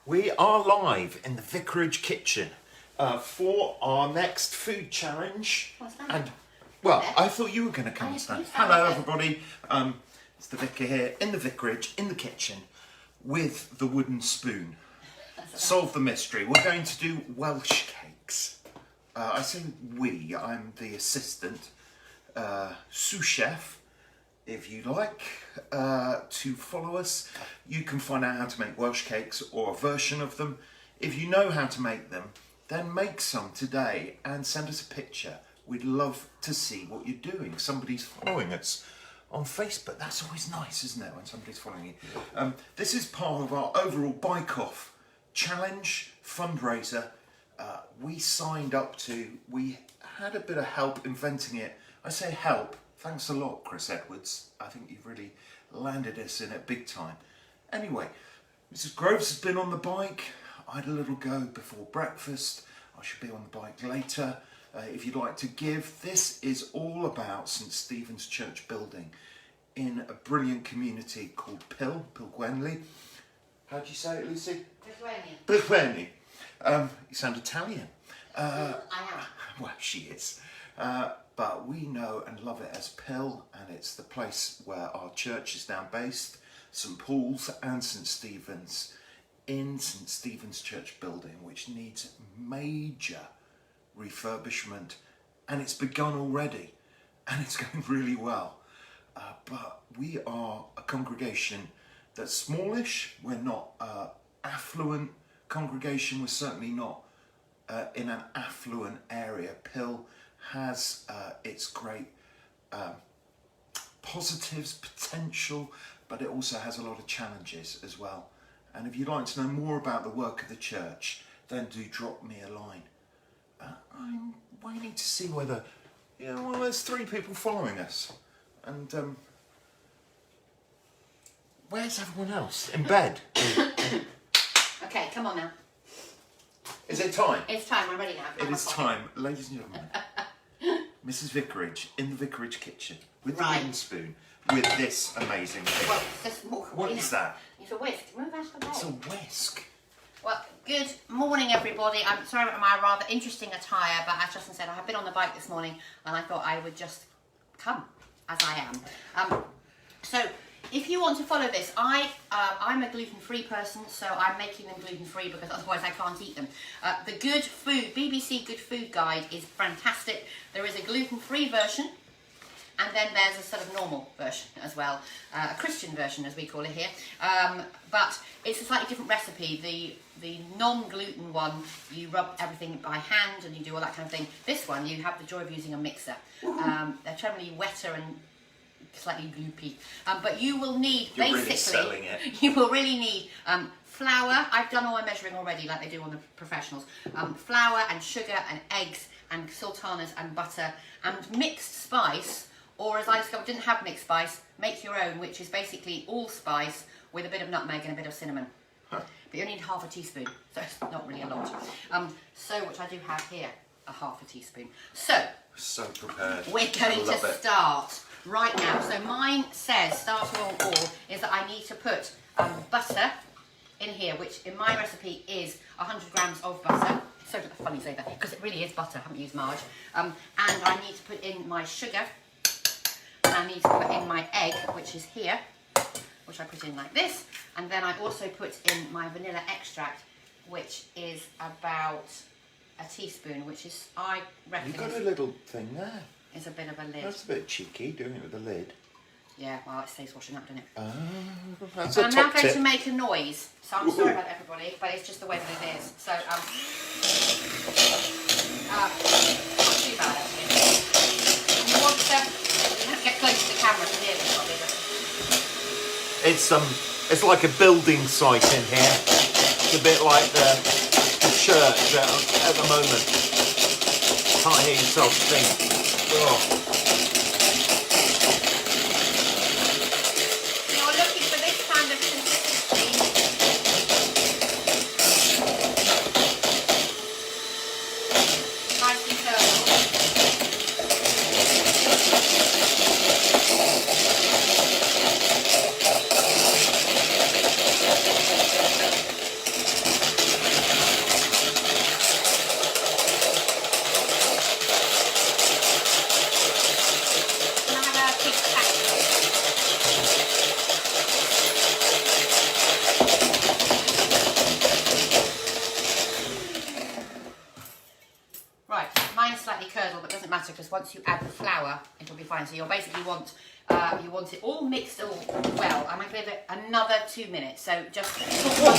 We are live in the vicarage kitchen for our next food challenge. What's that? And well, I thought you were going to come and stand. Hello, everybody. It's the vicar here in the vicarage in the kitchen with the wooden spoon. Solve the mystery. We're going to do Welsh cakes. I say we. I'm the assistant sous chef. If you'd like to follow us, you can find out how to make Welsh cakes or a version of them. If you know how to make them, then make some today and send us a picture. We'd love to see what you're doing. Somebody's following us on Facebook. That's always nice, isn't it, when somebody's following you? This is part of our overall Bike Off challenge fundraiser. We signed up to, we had a bit of help inventing it. I say help. Thanks a lot, Chris Edwards. I think you've really landed us in it big time. Anyway, Mrs. Groves has been on the bike. I had a little go before breakfast. I should be on the bike later. If you'd like to give, this is all about St Stephen's Church building in a brilliant community called Pilgwenley. How do you say it, Lucy? Pilgwenley. You sound Italian. I am. Well, she is. But we know and love it as Pill, and it's the place where our church is now based, St Paul's and St Stephen's, in St Stephen's Church building, which needs major refurbishment, and it's begun already, and it's going really well. But we are a congregation that's smallish. We're not an affluent congregation. We're certainly not in an affluent area. Pill has its great positives, potential, but it also has a lot of challenges as well. And if you'd like to know more about the work of the church, then do drop me a line. I'm waiting to see whether, well, there's 3 people following us. And where's everyone else? In bed? Okay, come on now. Is it time? It's time, we're ready now. It is time, ladies and gentlemen. Mrs. Vicarage in the vicarage kitchen with the wooden spoon with this amazing thing. Well, just walk away. What is that? It's a whisk. Move out of the way. It's a whisk. Well, good morning, everybody. I'm sorry about my rather interesting attire, but as Justin said, I have been on the bike this morning and I thought I would just come as I am. So, if you want to follow this, I'm a gluten-free person, so I'm making them gluten-free because otherwise I can't eat them. The Good Food, BBC Good Food Guide is fantastic. There is a gluten-free version, and then there's a sort of normal version as well, a Christian version as we call it here. But it's a slightly different recipe. The non-gluten one, you rub everything by hand and you do all that kind of thing. This one, you have the joy of using a mixer. They're generally wetter and slightly gloopy, but you will need you will really need flour. I've done all my measuring already like they do on the professionals. Flour and sugar and eggs and sultanas and butter and mixed spice, or as I discovered, didn't have mixed spice, make your own, which is basically all-spice with a bit of nutmeg and a bit of cinnamon. But you only need half a teaspoon, so it's not really a lot. Which I do have here, a half a teaspoon. So prepared. We're going to start right now. So mine says, starter all, is that I need to put butter in here, which in my recipe is 100 grams of butter. So funny say that, because it really is butter, I haven't used marge. And I need to put in my sugar, and I need to put in my egg, which is here, which I put in like this. And then I also put in my vanilla extract, which is about a teaspoon, which is, I reckon... You've got a little thing there. It's a bit of a lid. That's a bit cheeky, doing it with the lid. Yeah, well, it stays washing up, doesn't it? That's so a I'm top now going tip. to make a noise. So I'm sorry about everybody, but it's just the way that it is. So, not too bad, actually. You want to get close to the camera to hear this, probably. It's like a building site in here. It's a bit like the church at the moment. Can't hear yourself think. Oh. You're looking for this kind of consistency. Nice and turtle. once you add the flour, it'll be fine. So you'll basically want you want it all mixed all well. I'm going to give it another 2 minutes. So just put one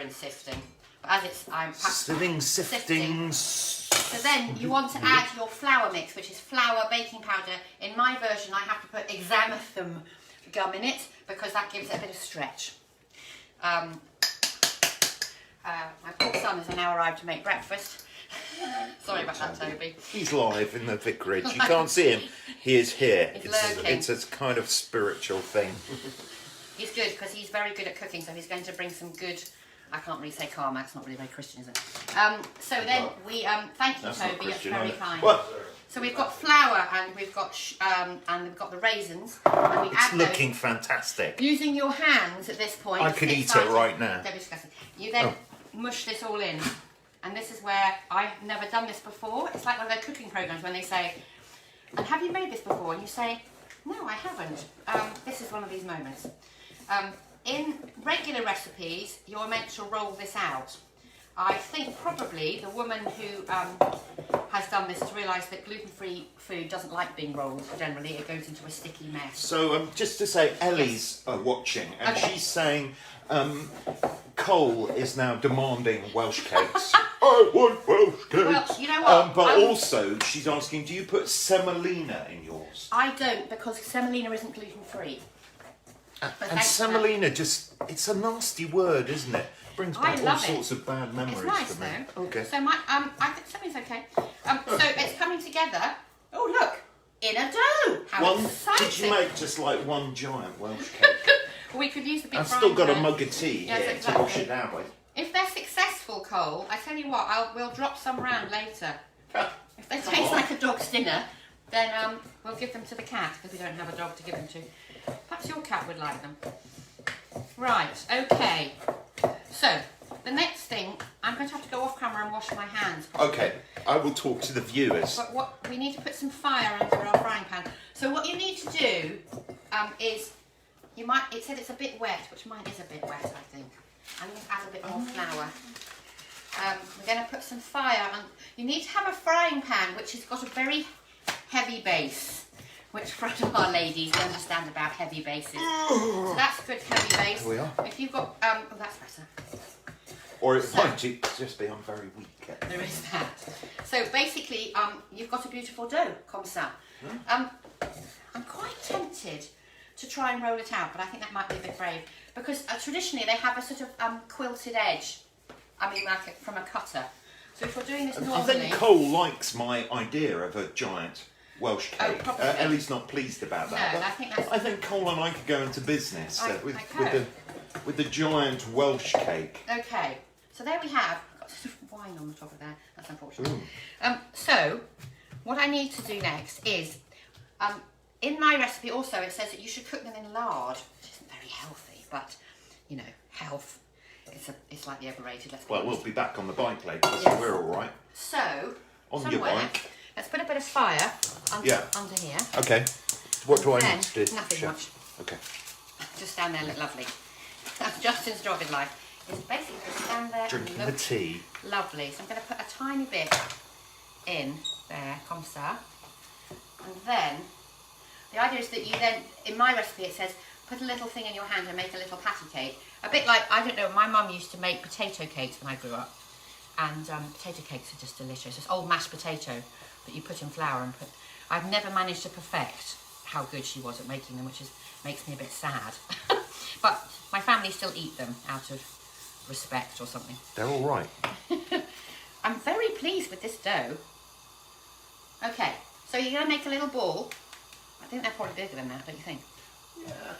sifting, but as it's sifting. So then you want to add your flour mix, which is flour, baking powder. In my version, I have to put examathum gum in it because that gives it a bit of stretch. My poor son has now arrived to make breakfast. Sorry about that, Toby. He's live in the vicarage. You can't see him. He is here. It's a kind of spiritual thing. He's good because he's very good at cooking, so he's going to bring some good. I can't really say karma, it's not really very Christian, is it? So then we, thank you, Toby, it's very kind. Well, so we've got flour and we've got the raisins. And we it's add looking fantastic. Using your hands at this point. I could eat it right now. Don't be disgusting. You then mush this all in, and this is where I've never done this before. It's like one of their cooking programs when they say, "And have you made this before?" And you say, "No, I haven't." This is one of these moments. In regular recipes, you're meant to roll this out. I think probably the woman who has done this has realised that gluten-free food doesn't like being rolled. Generally, it goes into a sticky mess. So just to say, Ellie's watching, and she's saying Cole is now demanding Welsh cakes. I want Welsh cakes. Well, you know what? But also, she's asking, do you put semolina in yours? I don't, because semolina isn't gluten-free. And semolina it's a nasty word, isn't it? Brings back all sorts of bad memories it's nice, for me. Though. Okay. So I think semolina's okay. So it's coming together. Oh look, in a dough. How exciting! Did you make just like one giant Welsh cake? We could use the big. I've still got a mug of tea here exactly. to wash it down with. If they're successful, Cole, I tell you what, we'll drop some round later. If they taste like a dog's dinner, then we'll give them to the cat because we don't have a dog to give them to. Perhaps your cat would like them. Right, okay. So, the next thing, I'm going to have to go off camera and wash my hands. Probably. Okay, I will talk to the viewers. But we need to put some fire under our frying pan. So what you need to do is, it said it's a bit wet, which mine is a bit wet, I think. I'm going to add a bit more flour. We're going to put some fire on. You need to have a frying pan which has got a very heavy base. Which for our ladies, we understand about heavy bases. So that's good heavy base. Here we are. If you've got, oh, that's better. Or it might just be I'm very weak at. There is that. So basically, you've got a beautiful dough, comme ça. I'm quite tempted to try and roll it out, but I think that might be a bit brave because traditionally they have a sort of quilted edge. I mean, like from a cutter. So if we're doing this normally, I think Cole likes my idea of a giant Welsh cake. Oh, Ellie's not pleased about that. No, I think Cole and I could go into business with the giant Welsh cake. Okay, so there we have. I've got sort of wine on the top of there. That's unfortunate. So what I need to do next is, in my recipe also it says that you should cook them in lard, which isn't very healthy, but you know, health. It's slightly overrated. We'll be back on the bike later, so we're all right. So on your bike. Let's put a bit of fire under here. Okay. What do I need to do? Nothing much. Okay. Just stand there and look lovely. That's Justin's job in life. Is basically to stand there drinking and look the tea. Lovely. So I'm going to put a tiny bit in there, comme ça. And then, the idea is that you then, in my recipe it says, put a little thing in your hand and make a little patty cake. A bit like, I don't know, my mum used to make potato cakes when I grew up. And potato cakes are just delicious. It's old mashed potato that you put in flour and put. I've never managed to perfect how good she was at making them, which makes me a bit sad. But my family still eat them out of respect or something. They're all right. I'm very pleased with this dough. Okay, so you're going to make a little ball. I think they're probably bigger than that, don't you think? Yeah.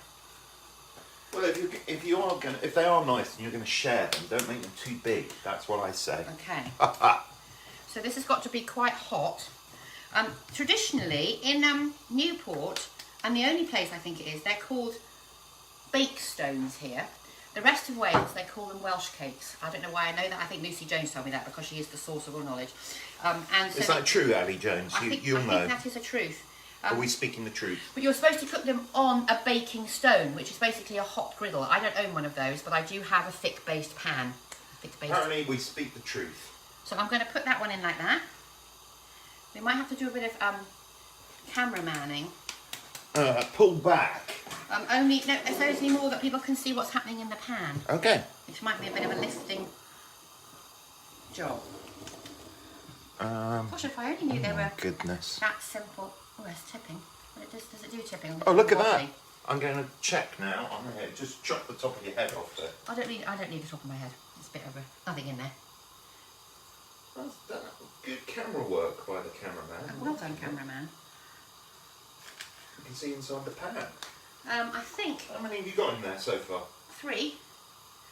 Well, if they are nice and you're going to share them, don't make them too big. That's what I say. Okay. So this has got to be quite hot. Traditionally, in Newport, and the only place I think it is, they're called bake stones here. The rest of Wales, they call them Welsh cakes. I don't know why I know that. I think Lucy Jones told me that because she is the source of all knowledge. And so Is that true, Ali Jones? You'll know. I think that is a truth. Are we speaking the truth? But you're supposed to cook them on a baking stone, which is basically a hot griddle. I don't own one of those, but I do have a thick-based pan. Apparently we speak the truth. So I'm going to put that one in like that. We might have to do a bit of cameramanning. Pull back. If there's any more that people can see what's happening in the pan. Okay. Which might be a bit of a lifting job. Gosh, if I only knew they were goodness. that simple. Oh, there's tipping. Does it do tipping? Oh, look at that. I'm going to check now on the head. Just chop the top of your head off there. I don't need the top of my head. It's a bit over. Nothing in there. That's good camera work by the cameraman. Well done, cameraman. You can see inside the pan. I think. How many have you got in there so far? 3.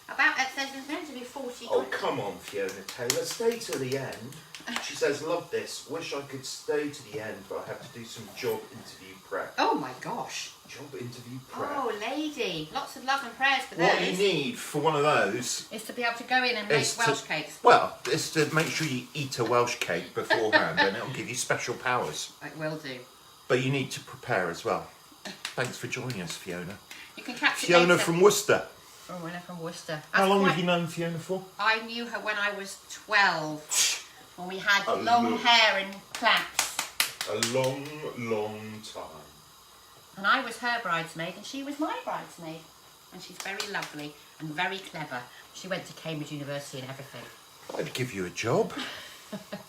It says there's meant to be 40. Oh, come on, Fiona Taylor. Stay to the end. She says, love this. Wish I could stay to the end, but I have to do some job interview prep. Oh my gosh. Job interview prep. Oh, lady. Lots of love and prayers for What those. you need for one of those is to be able to go in and make Welsh cakes. Well, it's to make sure you eat a Welsh cake beforehand and it'll give you special powers. It will do. But you need to prepare as well. Thanks for joining us, Fiona. You can catch Fiona it later. from Worcester. Oh, Fiona from Worcester. How long have you known Fiona for? I knew her when I was 12. When we had long hair and plaits. A long, long time. And I was her bridesmaid and she was my bridesmaid. And she's very lovely and very clever. She went to Cambridge University and everything. I'd give you a job.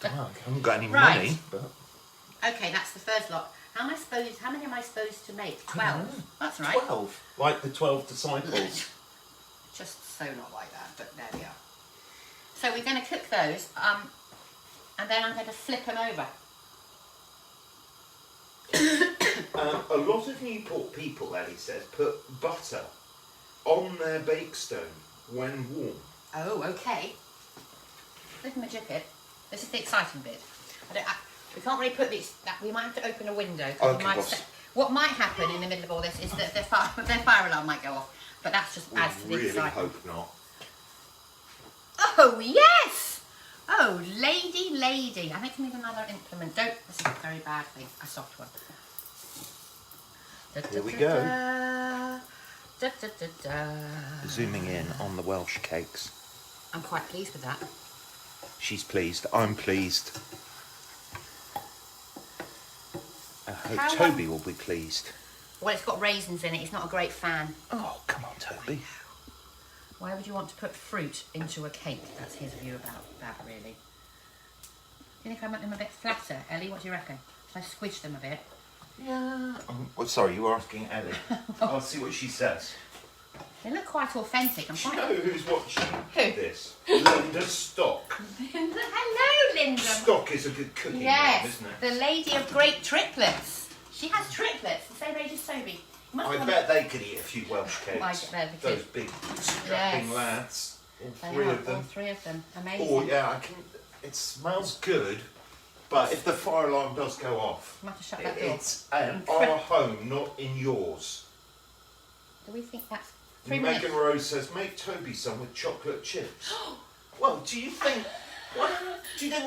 I haven't got any Right. money, but... Okay, that's the first lot. How many am I supposed to make? 12. That's right. 12. Like the 12 disciples. Just so not like that, but there we are. So we're going to cook those, and then I'm going to flip them over. A lot of Newport people, Ellie says, put butter on their bake stone when warm. Oh, okay. Little magic. This is the exciting bit. We can't really put these. We might have to open a window. Okay, what might happen in the middle of all this is that their fire alarm might go off. But that's just adds to the really excitement. hope not. Oh yes! Oh, lady. I think we need another implement. This is a very bad thing. A soft one. Here we go. Zooming in on the Welsh cakes. I'm quite pleased with that. She's pleased. I'm pleased. I hope Toby will be pleased. Well, it's got raisins in it. He's not a great fan. Oh, come on, Toby. Why would you want to put fruit into a cake? That's his view about that, really. Do you think I make them a bit flatter, Ellie? What do you reckon? If I squish them a bit? Yeah. Oh, sorry, you were asking Ellie. I'll see what she says. They look quite authentic. Do you know who's watching Who? this? Linda Stock. Hello, Linda. Stock is a good cooking name, Yes, isn't it? the lady of great triplets. She has triplets, the same age as Toby. I bet they could eat a few Welsh cakes. I bet they could. Those big strapping Yes. lads. All They three are, of them. all 3 of them. Amazing. Oh yeah, it smells good, but if the fire alarm does go off, You have to shut that door. it's in our home, not in yours. Do we think that's 3 minutes? Megan Rose says, make Toby some with chocolate chips. Well, do you think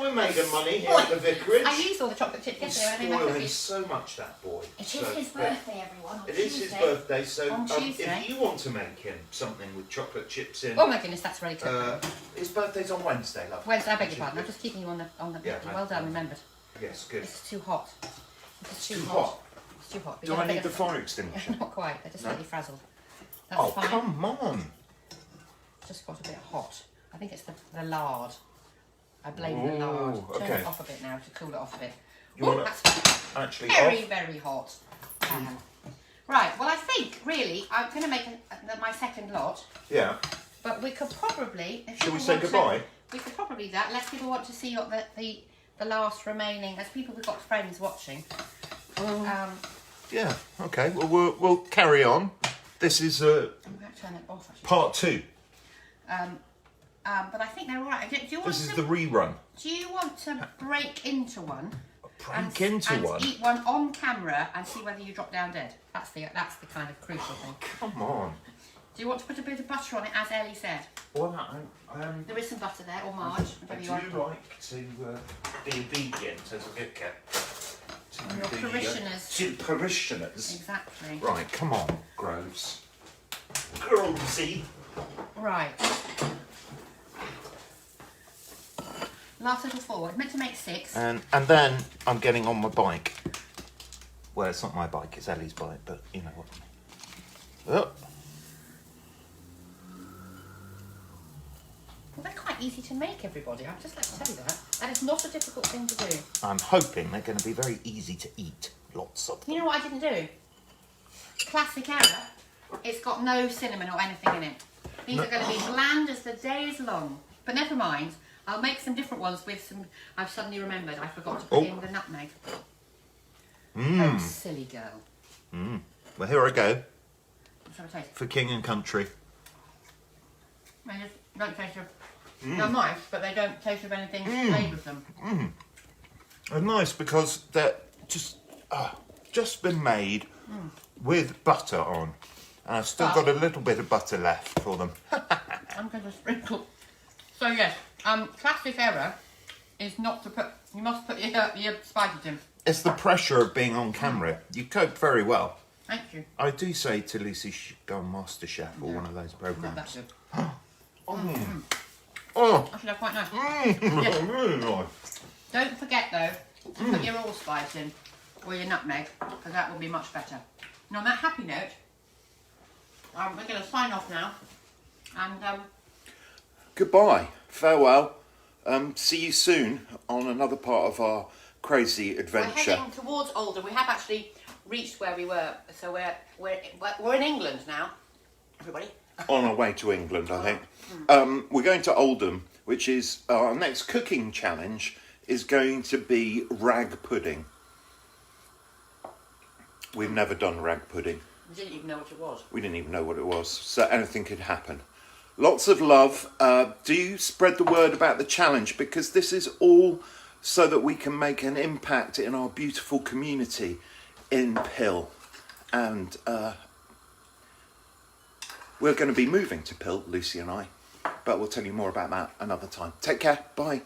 we're making money here at the vicarage? I used all the chocolate chips You yesterday when I made my spoil him cookies. so much, that boy. It is his birthday, everyone. On It is his birthday, so On Tuesday. if you want to make him something with chocolate chips in, Oh my goodness, that's really good. his birthday's on Wednesday, love. Wednesday, I beg your pardon. I'm just keeping you on the. Yeah, well done, remembered. Yes, good. This is too hot. This is Too hot. It's too hot. Do I need the fire extinguisher? Not quite. They're just No? slightly frazzled. That's Oh, fine. come on. It's just got a bit hot. I think it's the lard. I blame the lard. Ooh, Turn okay. it off a bit now to cool it off a bit. You Ooh, wanna that's Actually, very, off. very hot. Right, well I think really I'm going to make my second lot, Yeah. but we could probably... Shall we say goodbye? We could probably do that, unless people want to see the last remaining, as people we've got friends watching. Yeah. Okay. Well, we'll carry on. This is I'm going to turn it off actually. part 2. But I think they're all right. Do you want This is to, the rerun. Do you want to break into one? Break into and one. eat one on camera and see whether you drop down dead. That's the kind of crucial thing. Come on. Do you want to put a bit of butter on it, as Ellie said? Well, There is some butter there, or Marge. I whatever do you want. like to be obedient as a vicar. To Your parishioners. To the parishioners. Exactly. Right, come on, Groves. Grovesy. Right. Last little forward. Meant to make 6. And then I'm getting on my bike. Well, it's not my bike, it's Ellie's bike, but you know what I mean. Oh. Well, they're quite easy to make, everybody. I'd just like to tell you that. That is not a difficult thing to do. I'm hoping they're going to be very easy to eat. Lots of them. You know what I didn't do? Classic error. It's got no cinnamon or anything in it. These are going to be bland as the day is long. But never mind. I'll make some different ones with some... I've suddenly remembered I forgot to put in the nutmeg. Oh, silly girl. Well, here I go. Let's have a taste. For king and country. They just don't taste of... They're nice, but they don't taste of anything made with them. They're nice because they're just been made with butter on. And I've still got a little bit of butter left for them. I'm going to sprinkle. So yes, classic error is not to put... You must put your spices in. It's the pressure of being on camera. You coped very well. Thank you. I do say to Lucy she should go on MasterChef or one of those Not programmes. that good. Oh, Actually, they're quite nice. really nice. Don't forget though to put your allspice in or your nutmeg, because that will be much better. And on that happy note, we're going to sign off now. And Goodbye. Farewell. See you soon on another part of our crazy we're adventure. heading towards Oldham. We have actually reached where we were, so we're in England now. Everybody. On our way to England, I think. We're going to Oldham, which is our next cooking challenge is going to be rag pudding. We've never done rag pudding. We didn't even know what it was. We didn't even know what it was, so anything could happen. Lots of love. Do spread the word about the challenge, because this is all so that we can make an impact in our beautiful community in Pill. And we're going to be moving to Pill, Lucy and I, but we'll tell you more about that another time. Take care. Bye.